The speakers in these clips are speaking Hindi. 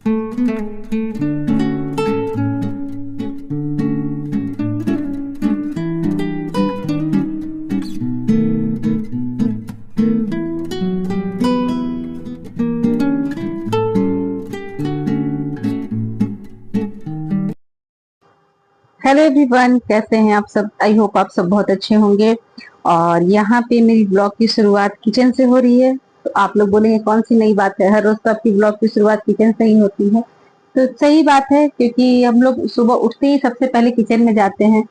हेलो एवरीवन, कैसे हैं आप सब। आई होप आप सब बहुत अच्छे होंगे। और यहाँ पे मेरी ब्लॉग की शुरुआत किचन से हो रही है। तो आप लोग बोलेंगे कौन सी नई बात है, हर रोज तो आपकी ब्लॉग की शुरुआत किचन से ही होती है। तो सही बात है, क्योंकि हम लोग सुबह उठते ही सबसे पहले किचन में जाते हैं।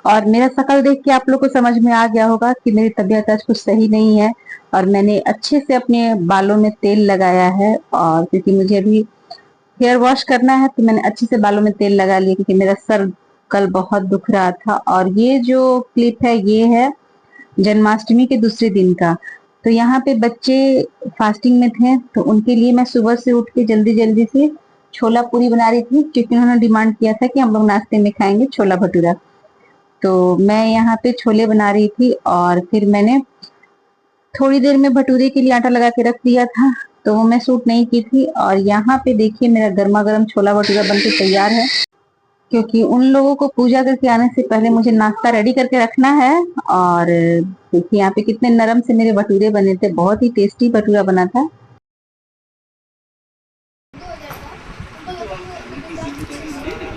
और मेरा शक्ल देख के आप लोग को समझ में आ गया होगा कि मेरी तबीयत आज कुछ सही नहीं है। और मैंने अच्छे से अपने बालों में तेल लगाया है, और क्योंकि मुझे अभी हेयर वॉश करना है तो मैंने अच्छे से बालों में तेल लगा लिया, क्योंकि मेरा सर कल बहुत दुख रहा था। और ये जो क्लिप है ये है जन्माष्टमी के दूसरे दिन का। तो यहाँ पे बच्चे फास्टिंग में थे, तो उनके लिए मैं सुबह से उठ के जल्दी जल्दी से छोला पूरी बना रही थी, क्योंकि उन्होंने डिमांड किया था कि हम लोग नाश्ते में खाएंगे छोला भटूरा। तो मैं यहाँ पे छोले बना रही थी, और फिर मैंने थोड़ी देर में भटूरे के लिए आटा लगा के रख दिया था, तो वो मैं सूट नहीं की थी। और यहाँ पे देखिए मेरा गर्मा गर्म छोला भटूरा बनके तैयार है, क्योंकि उन लोगों को पूजा करके आने से पहले मुझे नाश्ता रेडी करके रखना है। और देखिए यहाँ पे कितने नरम से मेरे भटूरे बने थे, बहुत ही टेस्टी भटूरा बना था।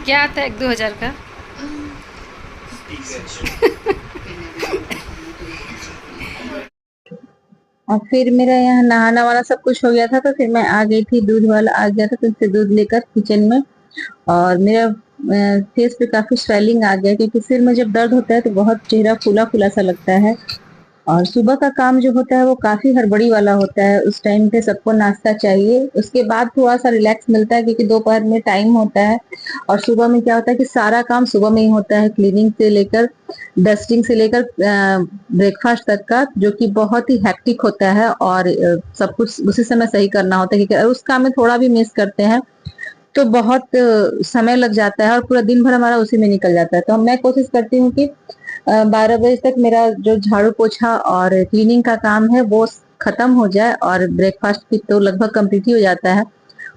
क्या आता है 1-2 हज़ार का? और फिर मेरा यहाँ नहाना वाला सब कुछ हो गया था, तो फिर मैं आ गई थी, दूध वाला आ गया था तो उससे दूध लेकर किचन में। और मेरा फेस पे काफी स्वेलिंग आ गया, क्योंकि सिर में जब दर्द होता है तो बहुत चेहरा फूला फूला सा लगता है। और सुबह का काम जो होता है वो काफी हड़बड़ी वाला होता है, उस टाइम पे सबको नाश्ता चाहिए, उसके बाद थोड़ा सा रिलैक्स मिलता है, क्योंकि दोपहर में टाइम होता है। और सुबह में क्या होता है कि सारा काम सुबह में ही होता है, क्लीनिंग से लेकर डस्टिंग से लेकर ब्रेकफास्ट तक का, जो कि बहुत ही हेक्टिक होता है। और सब कुछ उसी समय सही करना होता है, क्योंकि अगर उस काम में थोड़ा भी मिस करते हैं तो बहुत समय लग जाता है, और पूरा दिन भर हमारा उसी में निकल जाता है। तो मैं कोशिश करती हूँ कि 12 बजे तक मेरा जो झाड़ू पोछा और क्लीनिंग का काम है वो खत्म हो जाए, और ब्रेकफास्ट भी तो लगभग कंप्लीट ही हो जाता है।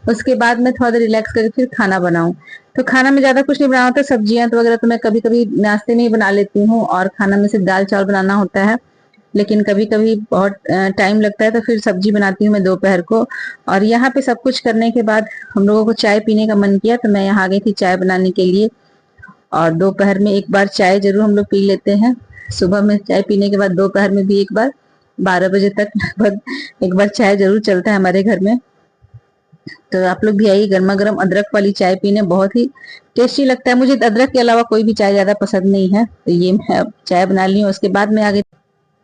उसके बाद मैं थोड़ा देर रिलैक्स करके फिर खाना बनाऊं। तो खाना में ज्यादा कुछ नहीं बनाना होता, सब्जियां तो वगैरह तो मैं कभी कभी नाश्ते में ही बना लेती हूँ, और खाना में सिर्फ दाल चावल बनाना होता है। लेकिन कभी कभी बहुत टाइम लगता है तो फिर सब्जी बनाती हूँ मैं दोपहर को। और यहाँ पे सब कुछ करने के बाद हम लोगों को चाय पीने का मन किया, तो मैं यहाँ आ गई थी चाय बनाने के लिए। और दोपहर में एक बार चाय जरूर हम लोग पी लेते हैं, सुबह में चाय पीने के बाद दोपहर में भी एक बार, 12 बजे तक लगभग एक बार चाय जरूर चलता है हमारे घर में। तो आप लोग भी आइए, गर्मा गर्म अदरक वाली चाय पीने, बहुत ही टेस्टी लगता है। मुझे अदरक के अलावा कोई भी चाय ज्यादा पसंद नहीं है, तो ये मैं अब चाय बना ली हूँ। उसके बाद मैं आगे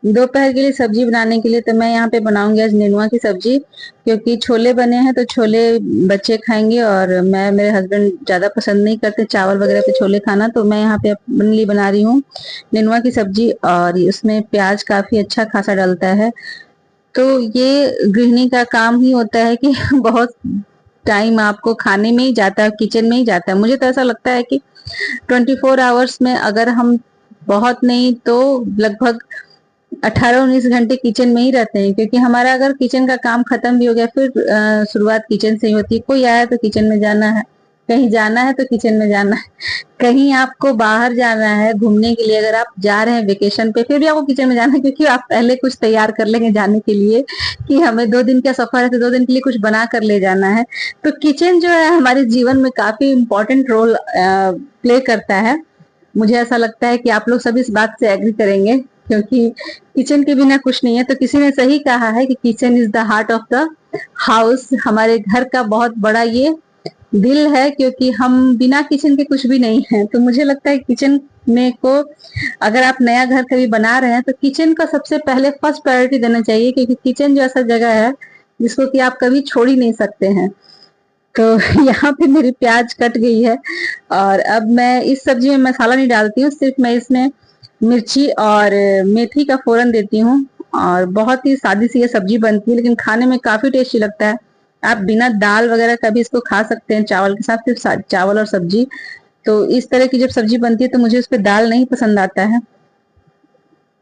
दोपहर के लिए सब्जी बनाने के लिए, तो मैं यहाँ पे बनाऊंगी आज नेनुआ की सब्जी, क्योंकि छोले बने हैं तो छोले बच्चे खाएंगे, और मैं मेरे हस्बैंड ज्यादा पसंद नहीं करते चावल वगैरह पे छोले खाना। तो मैं यहाँ पे अपने लिए बना रही हूँ नेनुआ की सब्जी, और इसमें प्याज काफी अच्छा खासा डलता है। तो ये गृहिणी का काम ही होता है कि बहुत टाइम आपको खाने में ही जाता है, किचन में ही जाता है। मुझे तो ऐसा लगता है कि 24 आवर्स में अगर हम बहुत नहीं तो लगभग 18-19 घंटे किचन में ही रहते हैं, क्योंकि हमारा अगर किचन का काम खत्म भी हो गया फिर शुरुआत किचन से ही होती है। कोई आया तो किचन में जाना है, कहीं जाना है तो किचन में जाना है, कहीं आपको बाहर जाना है घूमने के लिए, अगर आप जा रहे हैं वेकेशन पे फिर भी आपको किचन में जाना है, क्योंकि आप पहले कुछ तैयार कर लेंगे जाने के लिए कि हमें 2 दिन का सफर है तो 2 दिन के लिए कुछ बना कर ले जाना है। तो किचन जो है हमारे जीवन में काफी इम्पोर्टेंट रोल प्ले करता है। मुझे ऐसा लगता है कि आप लोग सभी इस बात से एग्री करेंगे, क्योंकि किचन के बिना कुछ नहीं है। तो किसी ने सही कहा है कि kitchen is the heart of the house, हमारे घर का बहुत बड़ा ये दिल है, क्योंकि हम बिना किचन के कुछ भी नहीं है। तो मुझे लगता है किचन में को अगर आप नया घर कभी बना रहे हैं तो किचन का सबसे पहले फर्स्ट प्रायोरिटी देना चाहिए, क्योंकि किचन जो ऐसा जगह है जिसको कि आप कभी छोड़ ही नहीं सकते हैं। तो यहाँ पे मेरी प्याज कट गई है, और अब मैं इस सब्जी में मसाला नहीं डालती हूँ, सिर्फ मैं इसमें मिर्ची और मेथी का फोरन देती हूँ। और बहुत ही सादी सी ये सब्जी बनती है, लेकिन खाने में काफी टेस्टी लगता है। आप बिना दाल वगैरह का भी इसको खा सकते हैं, चावल के साथ, सिर्फ चावल और सब्जी। तो इस तरह की जब सब्जी बनती है तो मुझे उस पर दाल नहीं पसंद आता है।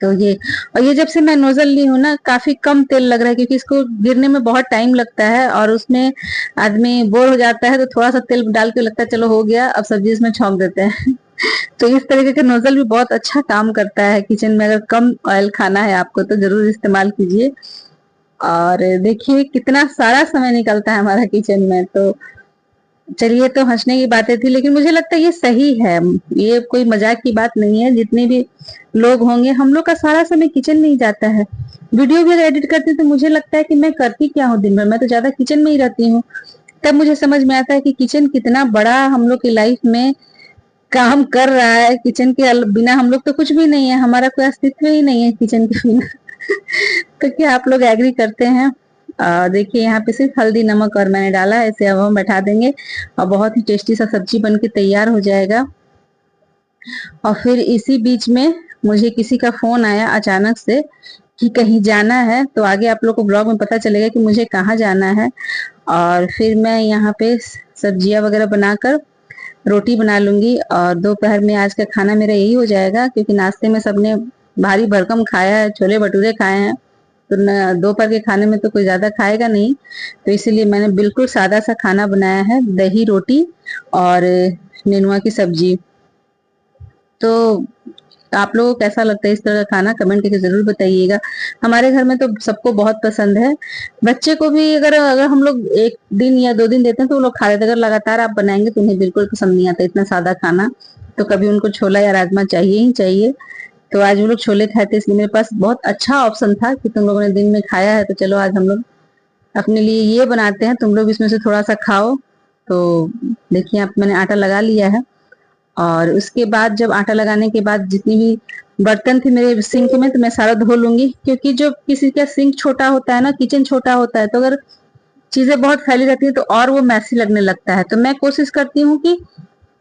तो ये, और ये जब से मैं नोजल ली हूँ ना, काफी कम तेल लग रहा है, क्योंकि इसको गिरने में बहुत टाइम लगता है और उसमें आदमी बोर हो जाता है, तो थोड़ा सा तेल डाल के लगता है चलो हो गया, अब सब्जी इसमें छौंक देते हैं। तो इस तरीके के नोजल भी बहुत अच्छा काम करता है किचन में। अगर कम ऑयल खाना है आपको तो जरूर इस्तेमाल कीजिए। और देखिए कितना सारा समय निकलता है हमारा किचन में। तो चलिए, तो हंसने की बातें थी, लेकिन मुझे लगता है ये सही है, ये कोई मजाक की बात नहीं है। जितने भी लोग होंगे, हम लोग का सारा समय किचन में ही जाता है। वीडियो भी अगर एडिट करती हूँ तो मुझे लगता है कि मैं करती क्या हूँ दिन भर, मैं तो ज्यादा किचन में ही रहती हूँ। तब मुझे समझ में आता है कि किचन कितना बड़ा हम लोग की लाइफ में काम कर रहा है। किचन के बिना हम लोग तो कुछ भी नहीं है, हमारा कोई अस्तित्व ही नहीं है किचन के बिना। तो क्या आप लोग एग्री करते हैं? देखिए यहाँ पे सिर्फ हल्दी नमक और मैंने डाला है, इसे अब हम बैठा देंगे और बहुत ही टेस्टी सा सब्जी बन के तैयार हो जाएगा। और फिर इसी बीच में मुझे किसी का फोन आया अचानक से कि कहीं जाना है, तो आगे आप लोग को ब्लॉग में पता चलेगा कि मुझे कहाँ जाना है। और फिर मैं यहाँ पे सब्जियां वगैरह बनाकर रोटी बना लूंगी, और दोपहर में आज का खाना मेरा यही हो जाएगा, क्योंकि नाश्ते में सबने भारी भरकम खाया है, छोले भटूरे खाए हैं, तो दोपहर के खाने में तो कोई ज्यादा खाएगा नहीं। तो इसीलिए मैंने बिल्कुल सादा सा खाना बनाया है, दही रोटी और नेनुआ की सब्जी। तो आप लोगों को कैसा लगता है इस तरह का खाना, कमेंट करके जरूर बताइएगा। हमारे घर में तो सबको बहुत पसंद है। बच्चे को भी अगर अगर हम लोग एक दिन या 2 दिन देते हैं तो वो लोग खा लेते हैं। अगर लगातार आप बनाएंगे तो उन्हें बिल्कुल पसंद नहीं आता इतना सादा खाना। तो कभी उनको छोला या राजमा चाहिए ही चाहिए। तो आज वो लोग छोले खाए थे, इसलिए मेरे पास बहुत अच्छा ऑप्शन था कि तुम लोगों ने दिन में खाया है तो चलो आज हम लोग अपने लिए ये बनाते हैं, तुम लोग इसमें से थोड़ा सा खाओ। तो देखिए, आप मैंने आटा लगा लिया है। और उसके बाद जब आटा लगाने के बाद जितनी भी बर्तन थे मेरे सिंक में, तो मैं सारा धो लूंगी, क्योंकि जो किसी का सिंक छोटा होता है ना, किचन छोटा होता है, तो अगर चीजें बहुत फैली रहती है तो और वो मैसी लगने लगता है। तो मैं कोशिश करती हूँ कि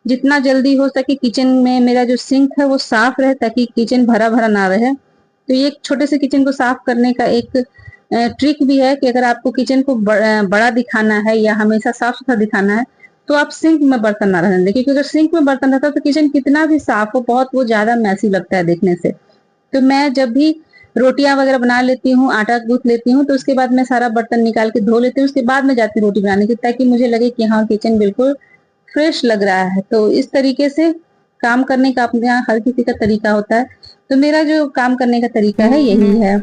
जितना जल्दी हो सके किचन में मेरा जो सिंक है वो साफ रहे, ताकि किचन भरा भरा ना रहे। तो ये एक छोटे से किचन को साफ करने का एक ट्रिक भी है कि अगर आपको किचन को बड़ा दिखाना है या हमेशा साफ सुथरा दिखाना है, तो आप सिंक में बर्तन ना रहने दें, क्योंकि अगर सिंक में बर्तन रहता है तो किचन कितना भी साफ हो, बहुत वो ज्यादा मैसी लगता है देखने से। तो मैं जब भी रोटियां वगैरह बना लेती हूँ, आटा गूंथ लेती हूँ, तो उसके बाद मैं सारा बर्तन निकाल के धो लेती हूँ, उसके बाद मैं जाती हूँ रोटी बनाने की, ताकि मुझे लगे कि हाँ किचन बिल्कुल फ्रेश लग रहा है। तो इस तरीके से काम करने का अपने यहाँ हर किसी का तरीका होता है। तो मेरा जो काम करने का तरीका है यही है।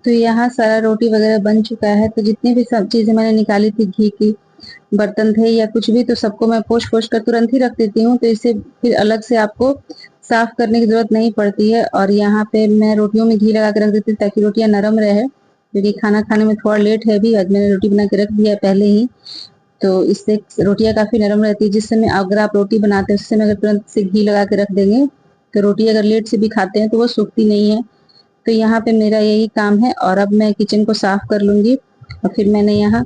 तो यहाँ सारा रोटी वगैरह बन चुका है। तो जितनी भी सब चीजें मैंने निकाली थी, घी की बर्तन थे या कुछ भी, तो सबको मैं पोंछ पोंछ कर तुरंत ही रख देती हूँ, तो इससे फिर अलग से आपको साफ करने की जरूरत नहीं पड़ती है। और यहाँ पे मैं रोटियों में घी लगा के रख देती हूँ ताकि रोटियां नरम रहे, क्योंकि खाना खाने में थोड़ा लेट है अभी, आज मैंने रोटी बना के रख दिया है पहले ही। तो इससे रोटियां काफी नरम रहती है। जिस समय अगर आप रोटी बनाते हैं उस समय अगर तुरंत से घी लगा के रख देंगे तो रोटी अगर लेट से भी खाते हैं तो वो सूखती नहीं है। तो यहाँ पे मेरा यही काम है। और अब मैं किचन को साफ कर लूंगी। और फिर मैंने यहाँ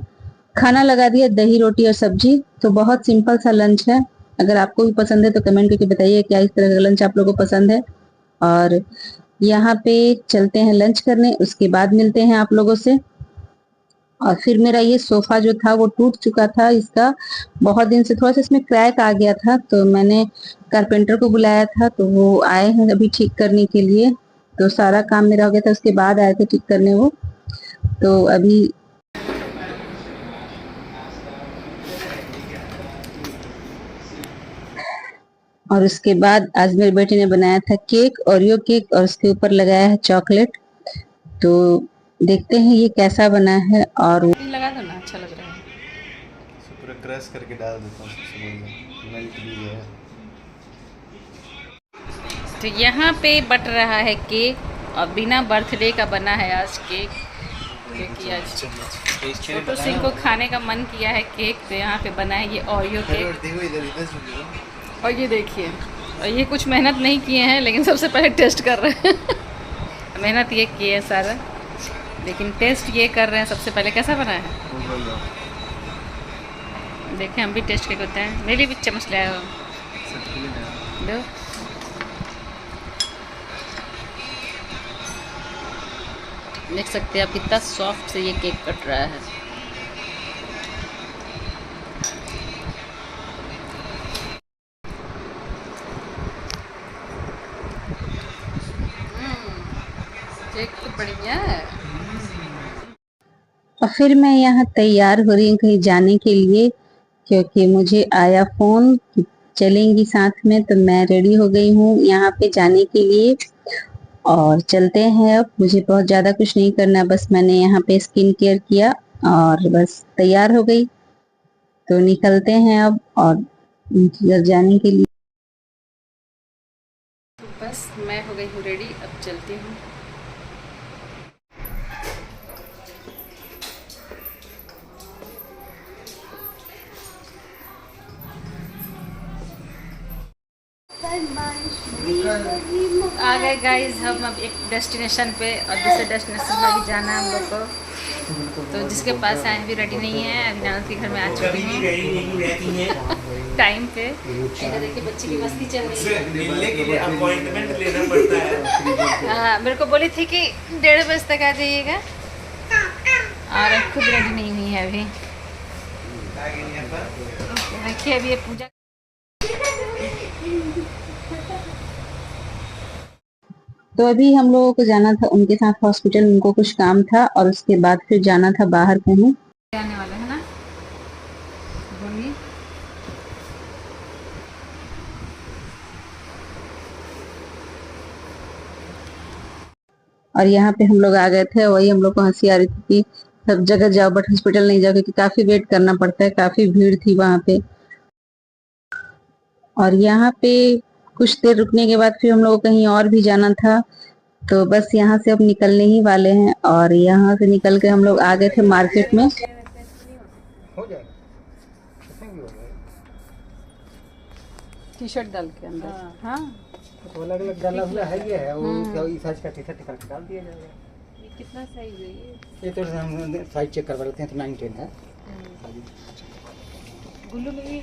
खाना लगा दिया, दही रोटी और सब्जी। तो बहुत सिंपल सा लंच है। अगर आपको भी पसंद है तो कमेंट करके बताइए क्या इस तरह का लंच आप लोगों को पसंद है। और यहाँ पे चलते हैं लंच करने, उसके बाद मिलते हैं आप लोगों से। और फिर मेरा ये सोफा जो था वो टूट चुका था, इसका बहुत दिन से थोड़ा सा इसमें क्रैक आ गया था, तो मैंने कारपेंटर को बुलाया था, तो वो आए हैं अभी ठीक करने के लिए। तो सारा काम मेरा हो गया था, उसके बाद आए थे ठीक करने वो। तो अभी और उसके बाद आज मेरे बेटे ने बनाया था केक, ओरियो केक, और उसके ऊपर लगाया है चॉकलेट। तो देखते हैं ये कैसा बना है। और लगा दो ना, अच्छा लग रहा है। पूरा क्रश करके डाल देता हूँ, सबसे बढ़िया मेल्ट भी है। तो यहाँ पे बट रहा है केक, और बिना बर्थडे का बना है आज केक, क्योंकि आज छोटू सिंह को खाने का मन किया है केक, तो यहाँ पे बना है ये ओरियो केक। और ये देखिए, और ये कुछ मेहनत नहीं किए हैं, लेकिन सबसे पहले टेस्ट कर रहे हैं। मेहनत ये किए है सारा, लेकिन टेस्ट ये कर रहे हैं सबसे पहले कैसा बना है। देखें हम भी टेस्ट करके होते हैं। मेरे लिए भी चम्मच ले आए हो, दो। देख सकते हैं आप कितना सॉफ्ट से ये केक कट रहा है। केक तो बढ़िया है। और फिर मैं यहाँ तैयार हो रही हूँ कहीं जाने के लिए, क्योंकि मुझे आया फोन कि चलेंगी साथ में। तो मैं रेडी हो गई हूँ यहाँ पे जाने के लिए, और चलते हैं। अब मुझे बहुत ज्यादा कुछ नहीं करना, बस मैंने यहाँ पे स्किन केयर किया और बस तैयार हो गई। तो निकलते हैं अब और घर जाने के लिए। बस मैं हो गई हूँ रेडी, अब चलती हूँ। आ गए गाइस हम अब एक डेस्टिनेशन पे, और दूसरे डेस्टिनेशन पे भी जाना है हम लोग को। तो जिसके पास आए अभी रेडी नहीं है, अभी ननद के घर में आ चुकी हैं टाइम पे। इधर देखिए बच्ची की मस्ती चल रही है। मिलने के लिए अपॉइंटमेंट लेना पड़ता है। हाँ, मेरे को बोली थी कि 1:30 बजे तक आ जाइएगा, और खुद रेडी नहीं हुई है अभी। देखिए अभी ये पूजा। तो अभी हम लोगों को जाना था उनके साथ हॉस्पिटल, उनको कुछ काम था, और उसके बाद फिर जाना था बाहर कहीं। आने वाला है ना, बोलिए। और यहाँ पे हम लोग आ गए थे, वही हम लोग को हंसी आ रही थी कि सब जगह जाओ बट हॉस्पिटल नहीं जाओ, क्योंकि काफी वेट करना पड़ता है, काफी भीड़ थी वहां पे। और यहाँ पे कुछ देर रुकने के बाद फिर हम लोग को कहीं और भी जाना था। तो बस यहाँ से अब निकलने ही वाले हैं, और यहाँ से निकल के हम लोग आ गए थे मार्केट में। टी शर्ट डाल के अंदर। हाँ तो अलग अलग डाला हुआ है, ये है वो इस साइज का टी शर्ट निकाल के डाल दिया जाएगा। ये कितना साइज है ये तो हम साइज चेक करवा लेते हैं, तो 9-10 है। गुल्लू में भी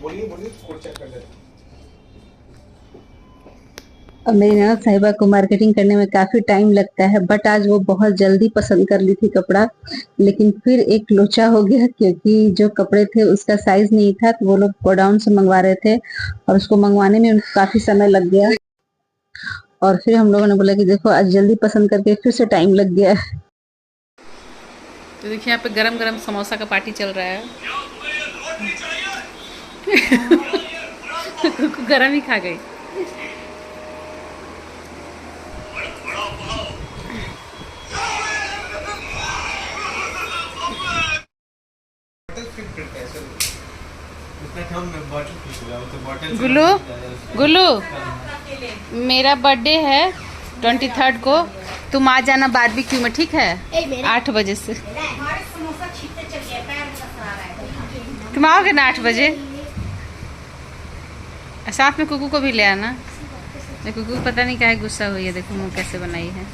बोलिए कोड चेक कर ले। और मेरी ननद साहिबा को मार्केटिंग करने में काफी टाइम लगता है, बट आज वो बहुत जल्दी पसंद कर ली थी कपड़ा। लेकिन फिर एक लोचा हो गया, क्योंकि जो कपड़े थे उसका साइज नहीं था, तो वो लोग गोडाउन से मंगवा रहे थे, और उसको मंगवाने में उनको काफी समय लग गया। और फिर हम लोगों ने बोला कि देखो आज जल्दी पसंद करके फिर से टाइम लग गया। तो देखिए यहाँ पे गरम गरम समोसा का पार्टी चल रहा है। गरम ही खा गई। गुल्लू गुल्लू, मेरा बर्थडे है 23 को, तुम आ जाना बारबेक्यू में, ठीक है? 8 बजे से तुम आओगे ना 8 बजे। साथ में कुकू को भी ले आना। कुकू पता नहीं क्या है गुस्सा हुई है, देखो मुँह कैसे बनाई है।